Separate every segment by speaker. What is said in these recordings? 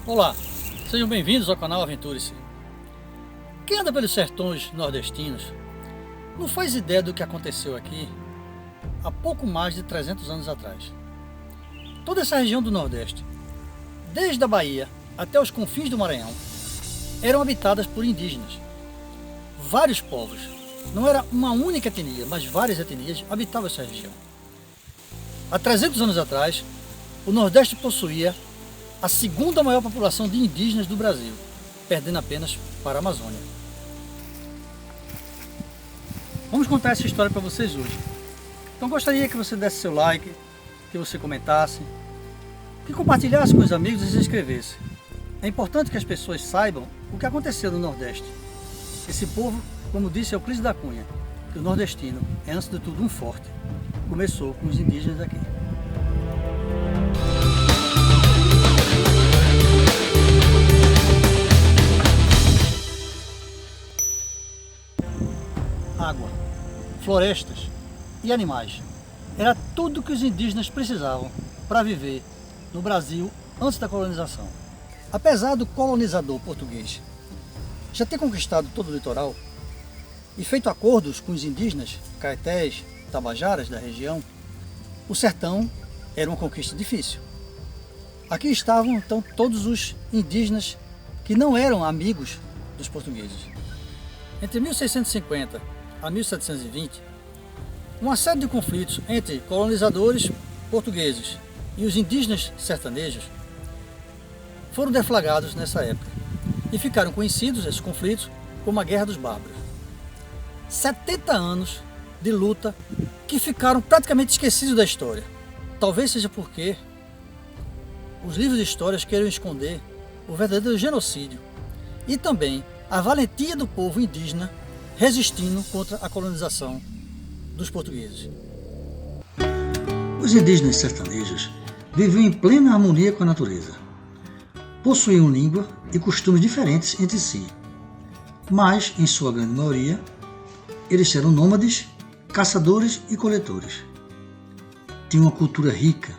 Speaker 1: Olá, sejam bem-vindos ao canal Aventure-se. Quem anda pelos sertões nordestinos não faz ideia do que aconteceu aqui há pouco mais de 300 anos atrás. Toda essa região do Nordeste, desde a Bahia até os confins do Maranhão, eram habitadas por indígenas. Vários povos, não era uma única etnia, mas várias etnias habitavam essa região. Há 300 anos atrás, o Nordeste possuía a segunda maior população de indígenas do Brasil, perdendo apenas para a Amazônia. Vamos contar essa história para vocês hoje. Então gostaria que você desse seu like, que você comentasse, que compartilhasse com os amigos e se inscrevesse. É importante que as pessoas saibam o que aconteceu no Nordeste. Esse povo, como disse Euclides da Cunha, que o nordestino é antes de tudo um forte. Começou com os indígenas aqui. Água, florestas e animais. Era tudo que os indígenas precisavam para viver no Brasil antes da colonização. Apesar do colonizador português já ter conquistado todo o litoral e feito acordos com os indígenas, caetés, tabajaras da região, o sertão era uma conquista difícil. Aqui estavam então todos os indígenas que não eram amigos dos portugueses. Entre 1650 a 1720, uma série de conflitos entre colonizadores portugueses e os indígenas sertanejos foram deflagrados nessa época e ficaram conhecidos esses conflitos como a Guerra dos Bárbaros. 70 anos de luta que ficaram praticamente esquecidos da história. Talvez seja porque os livros de histórias queiram esconder o verdadeiro genocídio e também a valentia do povo indígena resistindo contra a colonização dos portugueses.
Speaker 2: Os indígenas sertanejos viviam em plena harmonia com a natureza. Possuíam língua e costumes diferentes entre si, mas, em sua grande maioria, eles eram nômades, caçadores e coletores. Tinham uma cultura rica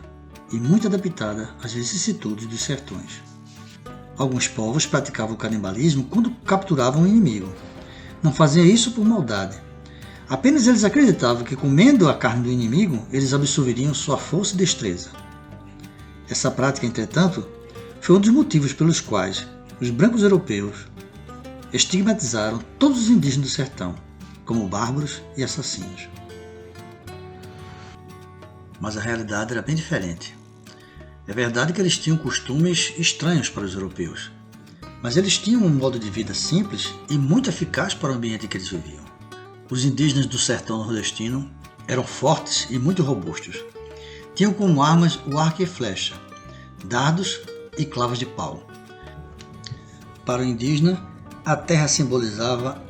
Speaker 2: e muito adaptada às vicissitudes dos sertões. Alguns povos praticavam o canibalismo quando capturavam um inimigo. Não faziam isso por maldade. Apenas eles acreditavam que, comendo a carne do inimigo, eles absorveriam sua força e destreza. Essa prática, entretanto, foi um dos motivos pelos quais os brancos europeus estigmatizaram todos os indígenas do sertão como bárbaros e assassinos. Mas a realidade era bem diferente. É verdade que eles tinham costumes estranhos para os europeus, mas eles tinham um modo de vida simples e muito eficaz para o ambiente em que eles viviam. Os indígenas do sertão nordestino eram fortes e muito robustos. Tinham como armas o arco e flecha, dardos e clavos de pau. Para o indígena, a terra simbolizava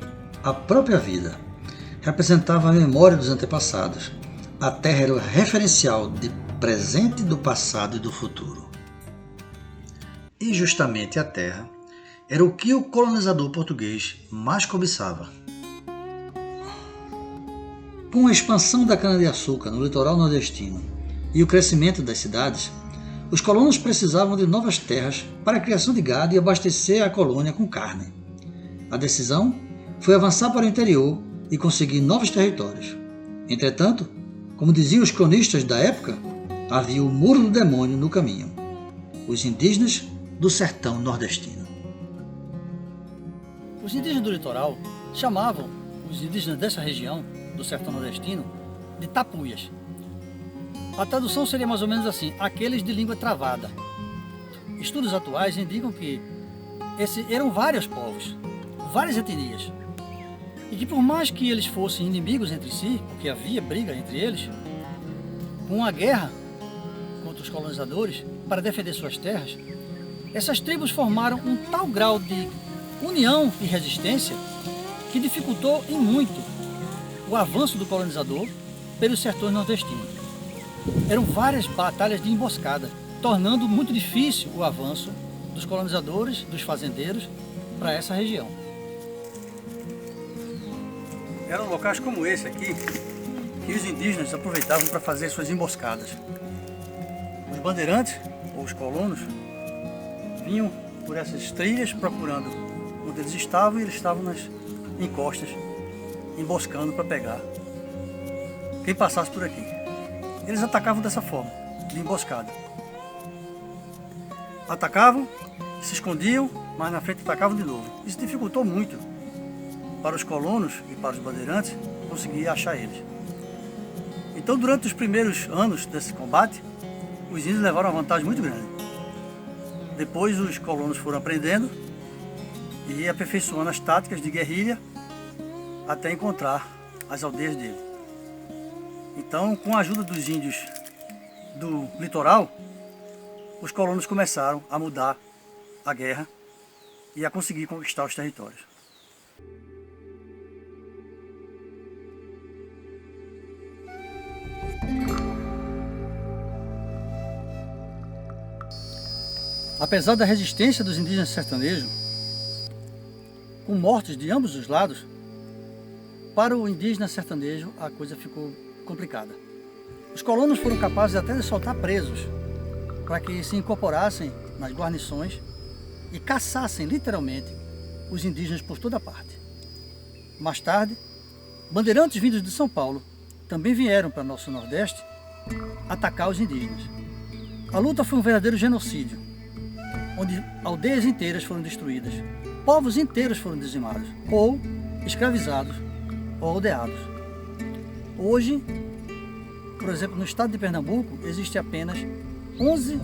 Speaker 2: a própria vida, representava a memória dos antepassados. A terra era o referencial de presente, do passado e do futuro. E justamente a terra era o que o colonizador português mais cobiçava. Com a expansão da cana-de-açúcar no litoral nordestino e o crescimento das cidades, os colonos precisavam de novas terras para a criação de gado e abastecer a colônia com carne. A decisão foi avançar para o interior e conseguir novos territórios. Entretanto, como diziam os cronistas da época, havia o Muro do Demônio no caminho: os indígenas do sertão nordestino.
Speaker 1: Os indígenas do litoral chamavam os indígenas dessa região, do sertão nordestino, de tapuias. A tradução seria mais ou menos assim: aqueles de língua travada. Estudos atuais indicam que esses eram vários povos, várias etnias, e que por mais que eles fossem inimigos entre si, porque havia briga entre eles, com uma guerra contra os colonizadores para defender suas terras, essas tribos formaram um tal grau de união e resistência que dificultou em muito o avanço do colonizador pelos sertões nordestinos. Eram várias batalhas de emboscada, tornando muito difícil o avanço dos colonizadores, dos fazendeiros, para essa região. Eram locais como esse aqui que os indígenas aproveitavam para fazer suas emboscadas. Os bandeirantes, ou os colonos, vinham por essas trilhas procurando onde eles estavam, e eles estavam nas encostas, emboscando para pegar quem passasse por aqui. Eles atacavam dessa forma, de emboscada. Atacavam, se escondiam, mas na frente atacavam de novo. Isso dificultou muito para os colonos e para os bandeirantes conseguir achar eles. Então, durante os primeiros anos desse combate, os índios levaram uma vantagem muito grande. Depois os colonos foram aprendendo e aperfeiçoando as táticas de guerrilha até encontrar as aldeias dele. Então, com a ajuda dos índios do litoral, os colonos começaram a mudar a guerra e a conseguir conquistar os territórios. Apesar da resistência dos indígenas sertanejos, com mortes de ambos os lados, para o indígena sertanejo a coisa ficou complicada. Os colonos foram capazes até de soltar presos para que se incorporassem nas guarnições e caçassem literalmente os indígenas por toda parte. Mais tarde, bandeirantes vindos de São Paulo também vieram para nosso Nordeste atacar os indígenas. A luta foi um verdadeiro genocídio, onde aldeias inteiras foram destruídas, povos inteiros foram dizimados, ou escravizados, ou aldeados. Hoje, por exemplo, no estado de Pernambuco, existe apenas 11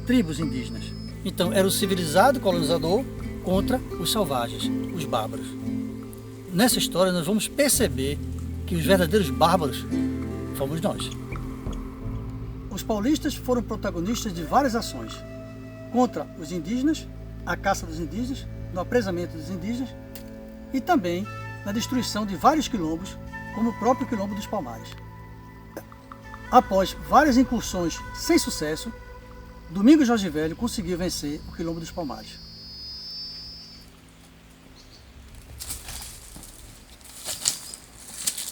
Speaker 1: tribos indígenas. Então, era o civilizado colonizador contra os selvagens, os bárbaros. Nessa história, nós vamos perceber que os verdadeiros bárbaros fomos nós. Os paulistas foram protagonistas de várias ações contra os indígenas, a caça dos indígenas, no apresamento dos indígenas e também na destruição de vários quilombos, como o próprio Quilombo dos Palmares. Após várias incursões sem sucesso, Domingos Jorge Velho conseguiu vencer o Quilombo dos Palmares.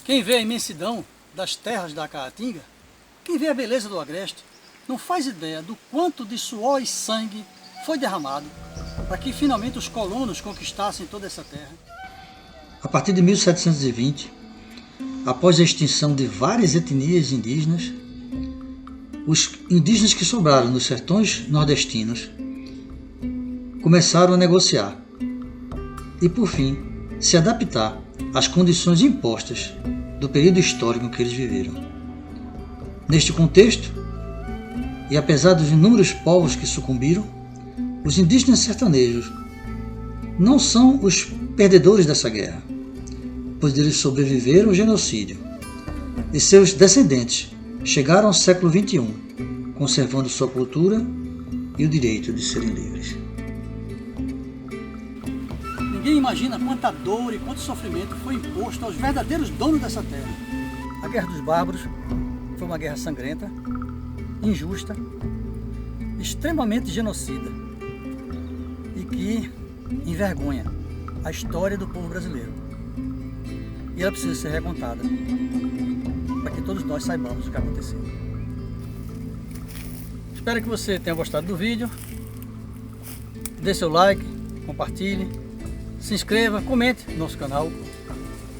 Speaker 1: Quem vê a imensidão das terras da Caatinga, quem vê a beleza do Agreste, não faz ideia do quanto de suor e sangue foi derramado para que finalmente os colonos conquistassem toda essa terra.
Speaker 2: A partir de 1720, após a extinção de várias etnias indígenas, os indígenas que sobraram nos sertões nordestinos começaram a negociar e, por fim, se adaptar às condições impostas do período histórico que eles viveram. Neste contexto, e apesar dos inúmeros povos que sucumbiram, os indígenas sertanejos não são os perdedores dessa guerra, pois eles sobreviveram ao genocídio e seus descendentes chegaram ao século XXI, conservando sua cultura e o direito de serem livres.
Speaker 1: Ninguém imagina quanta dor e quanto sofrimento foi imposto aos verdadeiros donos dessa terra. A Guerra dos Bárbaros foi uma guerra sangrenta, injusta, extremamente genocida e que envergonha a história do povo brasileiro. E ela precisa ser recontada para que todos nós saibamos o que aconteceu. Espero que você tenha gostado do vídeo. Dê seu like, compartilhe, se inscreva, comente no nosso canal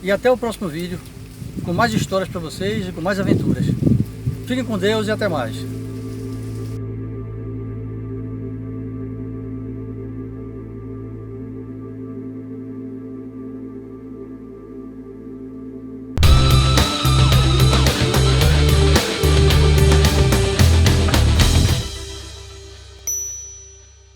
Speaker 1: e até o próximo vídeo com mais histórias para vocês e com mais aventuras. Fiquem com Deus e até mais.